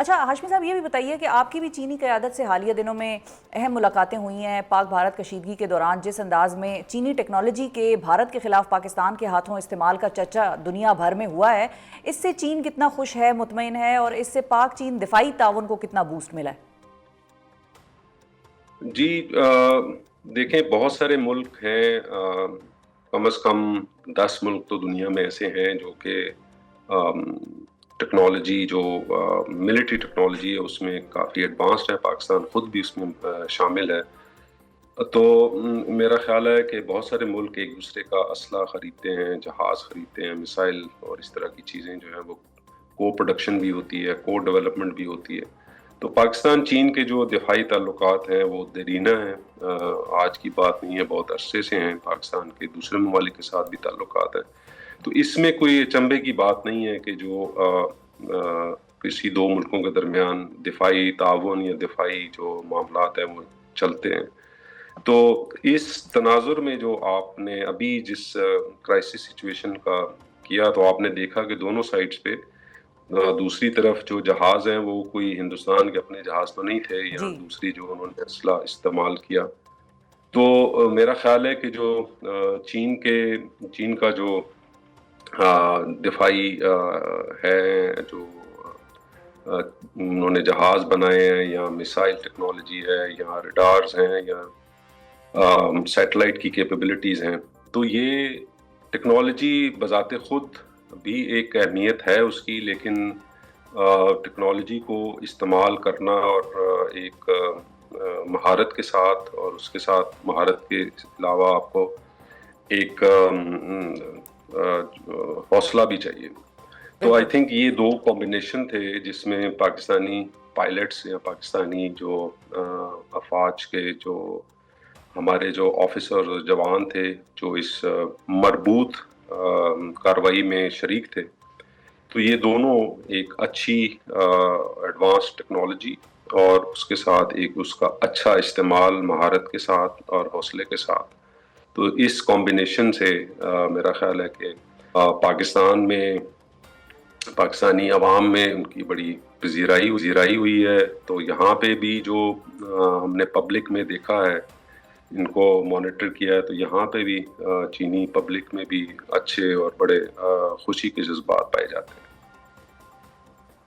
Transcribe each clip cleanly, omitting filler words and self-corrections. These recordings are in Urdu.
اچھا ہاشمی صاحب یہ بھی بتائیے کہ آپ کی بھی چینی قیادت سے حالیہ دنوں میں اہم ملاقاتیں ہوئی ہیں پاک بھارت کشیدگی کے دوران، جس انداز میں چینی ٹیکنالوجی کے بھارت کے خلاف پاکستان کے ہاتھوں استعمال کا چرچا دنیا بھر میں ہوا ہے، اس سے چین کتنا خوش ہے، مطمئن ہے، اور اس سے پاک چین دفاعی تعاون کو کتنا بوسٹ ملا ہے؟ جی دیکھیں، بہت سارے ملک ہیں، کم از کم 10 ملک تو دنیا میں ایسے ہیں جو کہ ٹیکنالوجی جو ملٹری ٹیکنالوجی ہے اس میں کافی ایڈوانسڈ ہے. پاکستان خود بھی اس میں شامل ہے. تو میرا خیال ہے کہ بہت سارے ملک ایک دوسرے کا اسلحہ خریدتے ہیں، جہاز خریدتے ہیں، میسائل اور اس طرح کی چیزیں جو ہیں وہ کو پروڈکشن بھی ہوتی ہے، کو ڈیولپمنٹ بھی ہوتی ہے. تو پاکستان چین کے جو دفاعی تعلقات ہیں وہ دیرینہ ہیں، آج کی بات نہیں ہے، بہت عرصے سے ہیں. پاکستان کے دوسرے ممالک کے ساتھ بھی تعلقات ہیں. تو اس میں کوئی اچنبے کی بات نہیں ہے کہ جو کسی دو ملکوں کے درمیان دفاعی تعاون یا دفاعی جو معاملات ہیں وہ چلتے ہیں. تو اس تناظر میں جو آپ نے ابھی جس کرائسس سچویشن کا کیا، تو آپ نے دیکھا کہ دونوں سائڈز پہ دوسری طرف جو جہاز ہیں وہ کوئی ہندوستان کے اپنے جہاز تو نہیں تھے، یا جی دوسری جو انہوں نے اسلحہ استعمال کیا. تو میرا خیال ہے کہ جو چین کا جو دفاعی ہے، جو انہوں نے جہاز بنائے ہیں یا میسائل ٹیکنالوجی ہے یا ریڈارز ہیں یا سیٹلائٹ کی کیپیبلٹیز ہیں، تو یہ ٹیکنالوجی بذات خود بھی ایک اہمیت ہے اس کی، لیکن ٹیکنالوجی کو استعمال کرنا اور ایک مہارت کے ساتھ، اور اس کے ساتھ مہارت کے علاوہ آپ کو ایک حوصلہ بھی چاہیے. تو آئی بالکل. تھنک یہ دو کمبینیشن تھے جس میں پاکستانی پائلٹس یا پاکستانی جو افواج کے جو ہمارے جو آفیسر اور جوان تھے جو اس مربوط کارروائی میں شریک تھے، تو یہ دونوں ایک اچھی ایڈوانس ٹیکنالوجی اور اس کے ساتھ ایک اس کا اچھا استعمال مہارت کے ساتھ اور حوصلے کے ساتھ، تو اس کمبینیشن سے میرا خیال ہے کہ پاکستان میں پاکستانی عوام میں ان کی بڑی پذیرائی ہوئی ہے. تو یہاں پہ بھی جو ہم نے پبلک میں دیکھا ہے، ان کو مانیٹر کیا ہے، تو یہاں پہ بھی چینی پبلک میں بھی اچھے اور بڑے خوشی کے جذبات پائے جاتے ہیں.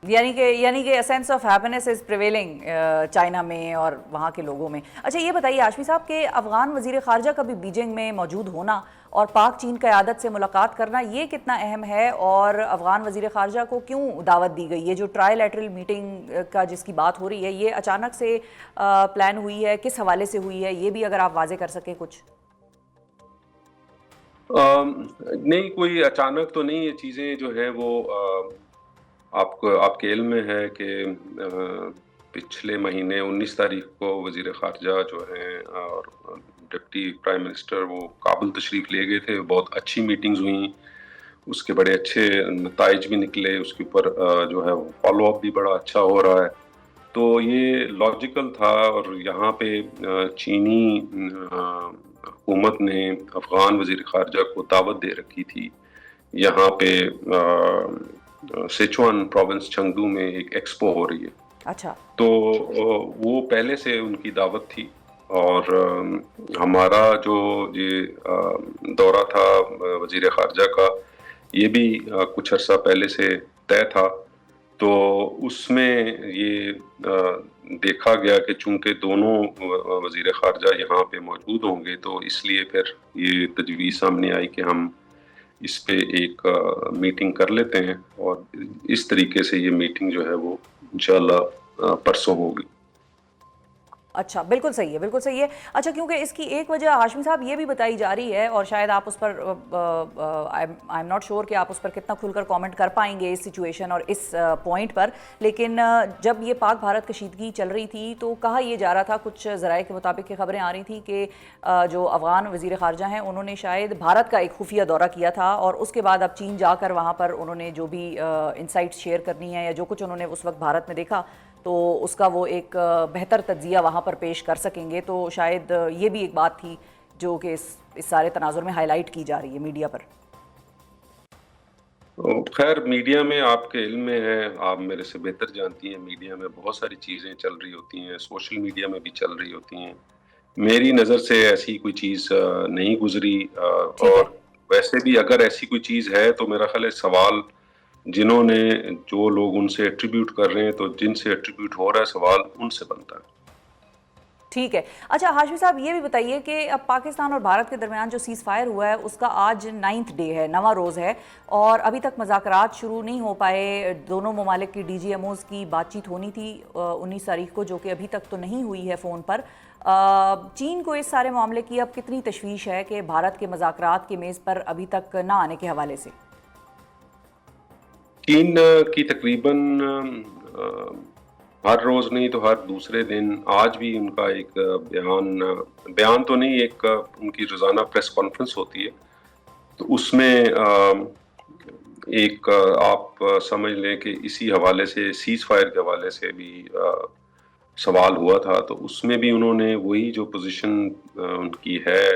یعنی کہ sense of happiness is prevailing China میں اور وہاں کے لوگوں میں. اچھا یہ بتائیے ہاشمی صاحب کہ افغان وزیر خارجہ کا بھی بیجنگ میں موجود ہونا اور پاک چین قیادت سے ملاقات کرنا یہ کتنا اہم ہے، اور افغان وزیر خارجہ کو کیوں دعوت دی گئی؟ یہ جو ٹرائی لیٹرل میٹنگ کا جس کی بات ہو رہی ہے، یہ اچانک سے پلان ہوئی ہے، کس حوالے سے ہوئی ہے، یہ بھی اگر آپ واضح کر سکیں کچھ. نہیں، کوئی اچانک تو نہیں. یہ چیزیں جو ہیں وہ آپ کے علم میں ہے کہ پچھلے مہینے 19 تاریخ کو وزیر خارجہ جو ہیں اور ڈپٹی پرائم منسٹر وہ کابل تشریف لے گئے تھے. بہت اچھی میٹنگز ہوئیں، اس کے بڑے اچھے نتائج بھی نکلے، اس کے اوپر جو ہے فالو اپ بھی بڑا اچھا ہو رہا ہے. تو یہ لاجیکل تھا، اور یہاں پہ چینی حکومت نے افغان وزیر خارجہ کو دعوت دے رکھی تھی. یہاں پہ سچوان پروونس چنگدو میں ایک ایکسپو ہو رہی ہے. اچھا. تو وہ پہلے سے ان کی دعوت تھی، اور ہمارا جو یہ دورہ تھا وزیر خارجہ کا، یہ بھی کچھ عرصہ پہلے سے طے تھا. تو اس میں یہ دیکھا گیا کہ چونکہ دونوں وزیر خارجہ یہاں پہ موجود ہوں گے، تو اس لیے پھر یہ تجویز سامنے آئی کہ ہم اس پہ ایک میٹنگ کر لیتے ہیں، اور اس طریقے سے یہ میٹنگ جو ہے وہ انشاءاللہ پرسوں ہوگی. اچھا، بالکل صحیح ہے، بالکل صحیح ہے. اچھا کیونکہ اس کی ایک وجہ ہاشمی صاحب یہ بھی بتائی جا رہی ہے، اور شاید آپ اس پر آئی ایم ناٹ شیور کہ آپ اس پر کتنا کھل کر کامنٹ کر پائیں گے اس سچویشن اور اس پوائنٹ پر، لیکن جب یہ پاک بھارت کشیدگی چل رہی تھی تو کہا یہ جا رہا تھا، کچھ ذرائع کے مطابق کی خبریں آ رہی تھیں کہ جو افغان وزیر خارجہ ہیں انہوں نے شاید بھارت کا ایک خفیہ دورہ کیا تھا، اور اس کے بعد اب چین جا کر وہاں پر انہوں نے جو بھی انسائٹس شیئر کرنی ہے یا جو کچھ انہوں نے اس وقت بھارت میں دیکھا تو اس کا وہ ایک بہتر تجزیہ وہاں پر پیش کر سکیں گے. تو شاید یہ بھی ایک بات تھی جو کہ اس سارے تناظر میں ہائی لائٹ کی جا رہی ہے میڈیا پر. خیر میڈیا میں آپ کے علم میں ہے، آپ میرے سے بہتر جانتی ہیں، میڈیا میں بہت ساری چیزیں چل رہی ہوتی ہیں، سوشل میڈیا میں بھی چل رہی ہوتی ہیں۔ میری نظر سے ایسی کوئی چیز نہیں گزری، ٹھیک ہے، اور ویسے بھی اگر ایسی کوئی چیز ہے تو میرا خیال ہے سوال جنہوں نے جو لوگ ان سے ایٹریبیوٹ کر رہے ہیں، تو جن سے ایٹریبیوٹ ہو رہا ہے سوال ان سے بنتا ہے۔ ٹھیک ہے۔ اچھا ہاشمی صاحب یہ بھی بتائیے کہ اب پاکستان اور بھارت کے درمیان جو سیز فائر ہوا ہے اس کا آج 9th ڈے ہے، 9واں روز ہے، اور ابھی تک مذاکرات شروع نہیں ہو پائے۔ دونوں ممالک کی ڈی جی ایم اوز کی بات چیت ہونی تھی 19 تاریخ کو، جو کہ ابھی تک تو نہیں ہوئی ہے فون پر۔ چین کو اس سارے معاملے کی اب کتنی تشویش ہے کہ بھارت کے مذاکرات کے میز پر ابھی تک نہ آنے کے حوالے سے؟ چین کی تقریباً ہر روز نہیں تو ہر دوسرے دن، آج بھی ان کا ایک بیان تو نہیں، ایک ان کی روزانہ پریس کانفرنس ہوتی ہے، تو اس میں ایک آپ سمجھ لیں کہ اسی حوالے سے سیز فائر کے حوالے سے بھی سوال ہوا تھا، تو اس میں بھی انہوں نے وہی جو پوزیشن ان کی ہے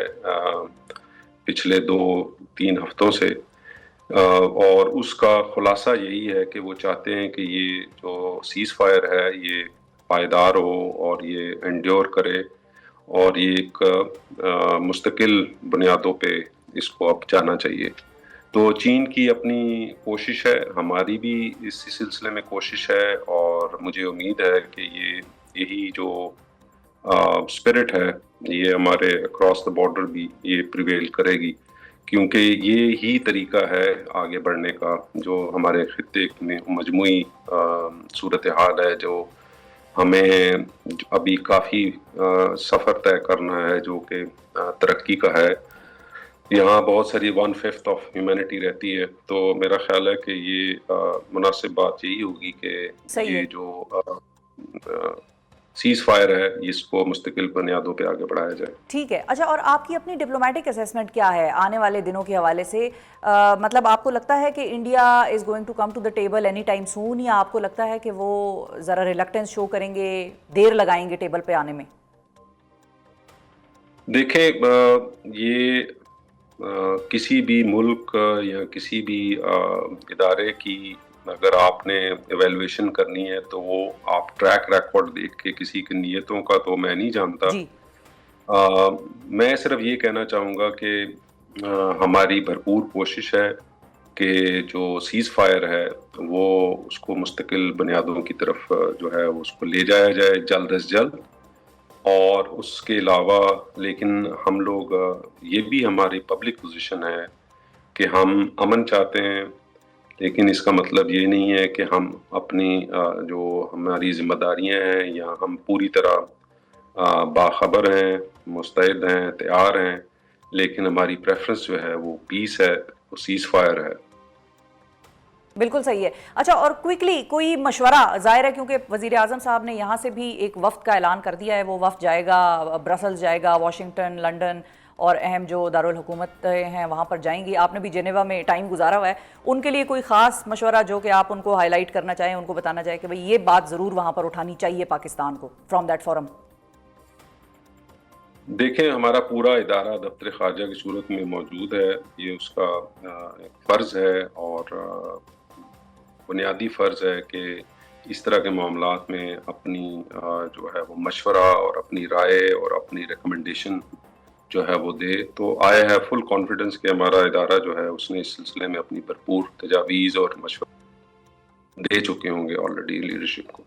پچھلے 2-3 ہفتوں سے، اور اس کا خلاصہ یہی ہے کہ وہ چاہتے ہیں کہ یہ جو سیز فائر ہے یہ پائیدار ہو اور یہ انڈیور کرے، اور یہ ایک مستقل بنیادوں پہ اس کو اب جانا چاہیے۔ تو چین کی اپنی کوشش ہے، ہماری بھی اسی سلسلے میں کوشش ہے، اور مجھے امید ہے کہ یہی جو اسپرٹ ہے یہ ہمارے اکراس دا بارڈر بھی یہ پریویل کرے گی، کیونکہ یہ ہی طریقہ ہے آگے بڑھنے کا، جو ہمارے خطے میں مجموعی صورتحال ہے، جو ہمیں ابھی کافی سفر طے کرنا ہے جو کہ ترقی کا ہے۔ یہاں بہت ساری 1/5 آف ہیومینٹی رہتی ہے، تو میرا خیال ہے کہ یہ مناسب بات یہی ہوگی کہ صحیح ہے، یہ جو سیز فائر ہے اس کو مستقل بنیادوں پہ آگے بڑھایا جائے۔ ٹھیک ہے۔ اچھا اور آپ کی اپنی ڈپلومیٹک اسیسمنٹ کیا ہے آنے والے دنوں کے حوالے سے؟ مطلب آپ کو لگتا ہے کہ India is going to come to the table any time soon, یا آپ کو لگتا ہے کہ وہ ذرا ریلکٹنس شو کریں گے، دیر لگائیں گے ٹیبل پہ آنے میں؟ دیکھیں یہ کسی بھی ملک یا کسی بھی ادارے کی اگر آپ نے ایویلویشن کرنی ہے تو وہ آپ ٹریک ریکارڈ دیکھ کے، کسی کی نیتوں کا تو میں نہیں جانتا، جی، میں صرف یہ کہنا چاہوں گا کہ ہماری بھرپور کوشش ہے کہ جو سیز فائر ہے وہ اس کو مستقل بنیادوں کی طرف جو ہے اس کو لے جایا جائے جلد از جلد، اور اس کے علاوہ لیکن ہم لوگ یہ بھی ہماری پبلک پوزیشن ہے کہ ہم امن چاہتے ہیں، لیکن اس کا مطلب یہ نہیں ہے کہ ہم اپنی جو ہماری ذمہ داریاں ہیں یا ہم پوری طرح باخبر ہیں، مستعد ہیں، تیار ہیں، لیکن ہماری پریفرنس جو ہے وہ پیس ہے، وہ سیز فائر ہے۔ بالکل صحیح ہے۔ اچھا اور کوئکلی کوئی مشورہ، ظاہر ہے کیونکہ وزیر اعظم صاحب نے یہاں سے بھی ایک وفد کا اعلان کر دیا ہے، وہ وفد جائے گا برسلز، جائے گا واشنگٹن، لنڈن، اور اہم جو دارالحکومت ہیں وہاں پر جائیں گی۔ آپ نے بھی جنیوا میں ٹائم گزارا ہوا ہے، ان کے لیے کوئی خاص مشورہ جو کہ آپ ان کو ہائی لائٹ کرنا چاہیں، ان کو بتانا چاہیں کہ بھئی یہ بات ضرور وہاں پر اٹھانی چاہیے پاکستان کو فرام دیٹ فورم؟ دیکھیں ہمارا پورا ادارہ دفتر خارجہ کی صورت میں موجود ہے، یہ اس کا ایک فرض ہے، اور بنیادی فرض ہے کہ اس طرح کے معاملات میں اپنی جو ہے وہ مشورہ اور اپنی رائے اور اپنی ریکمنڈیشن جو ہے وہ دے۔ تو آئی ہیو فل کانفیڈنس کہ ہمارا ادارہ جو ہے اس نے اس سلسلے میں اپنی بھرپور تجاویز اور مشورے دے چکے ہوں گے آلریڈی لیڈرشپ کو۔